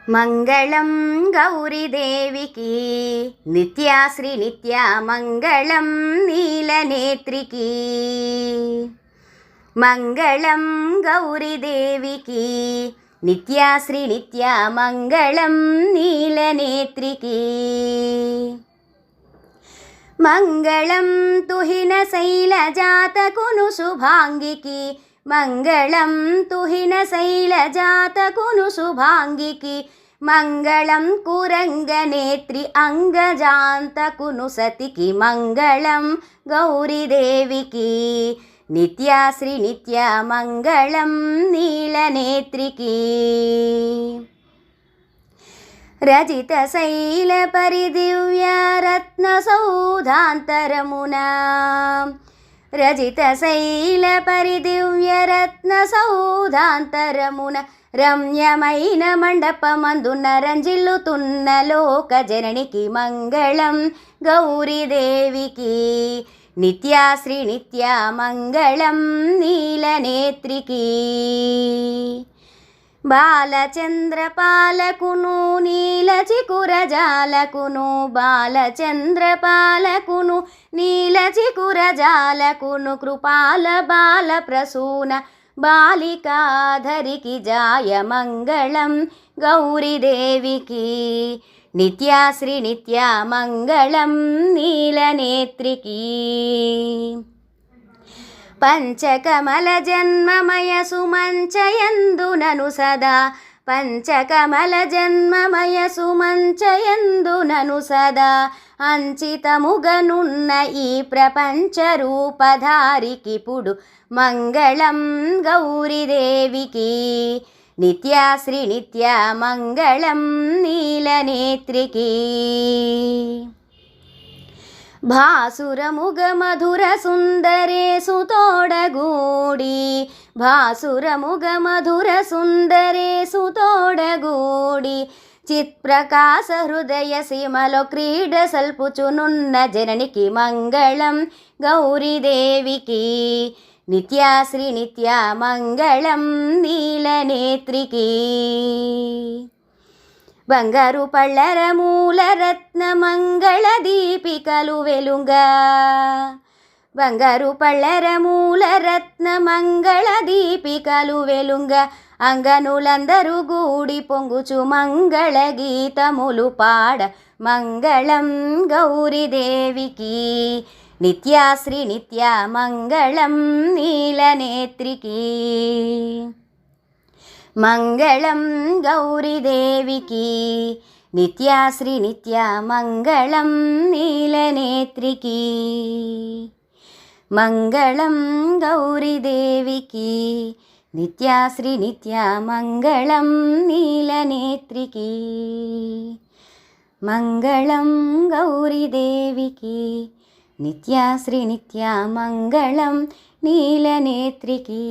మంగళం గౌరీదేవికి నిత్యాశ్రీ నిత్య మంగళం నీలనేత్రికి. మంగళం గౌరీదేవికి నిత్యాశ్రీ నిత్య మంగళం నీలనేత్రికి. మంగళం తుహిన శైలజాతకును శుభాంగికి. మంగళం తుహిన శైలజాతకును శుభాంగికి. మంగళం కురంగనేత్రి అంగజాంతకును సతికి. మంగళం గౌరీదేవికి నిత్యాశ్రీ నిత్య మంగళం నీలనేత్రికి. రజిత శైల పరిదివ్య రత్న సౌధాంతరమునా. రజిత శైల పరిదివ్య రత్న సౌధాంతరమున రమ్యమైన మండపమందున రంజిల్లుతున్న లోక జననికి. మంగళం గౌరీదేవికి నిత్యాశ్రీ నిత్య మంగళం నీలనేత్రికి. బాలచంద్రపాలకును నీలచికురజాలకును. బాలచంద్రపాలకును నీలచికురజాలకును కృపాల బాల ప్రసూన బాలికాధరికి జాయ. మంగళం గౌరీదేవికి నిత్యాశ్రీ నిత్య మంగళం నీలనేత్రికి. పంచకమల జన్మమయ సుమంచయందునను సదా. పంచకమల జన్మమయ సుమంచయందునను సదా. అంచితముగనున్న ఈ ప్రపంచ రూపధారికిపుడు. మంగళం గౌరీదేవికి నిత్యాశ్రీ నిత్య మంగళం నీలనేత్రికి. భాసురముగ మధుర సుందరేసు తోడగూడి. భాసురముగ మధుర సుందరేసు తోడగూడి. చిత్ప్రకాశ హృదయ సీమలో క్రీడ సల్పుచునున్న జననికి. మంగళం గౌరీదేవికి నిత్యాశ్రీ నిత్య మంగళం నీలనేత్రికి. బంగారు పళ్ళర మూల రత్న మంగళ దీపికలు వెలుగా. బంగారు పళ్ళర మూల రత్న మంగళ దీపికలు వెలుగా. అంగనులందరూ గూడి పొంగుచు మంగళ గీతములు పాడ. మంగళం గౌరీదేవికి నిత్యాశ్రీ నిత్య మంగళం నీలనేత్రికి. మంగళం గౌరీదేవికి నిత్యాశ్రీ నిత్య మంగళం నీలనేత్రికి. మంగళం గౌరీదేవికి నిత్యాశ్రీ నిత్య మంగళం నీలనేత్రికి. మంగళం గౌరీదేవికి నిత్యాశ్రీ నిత్య మంగళం నీలనేత్రికి.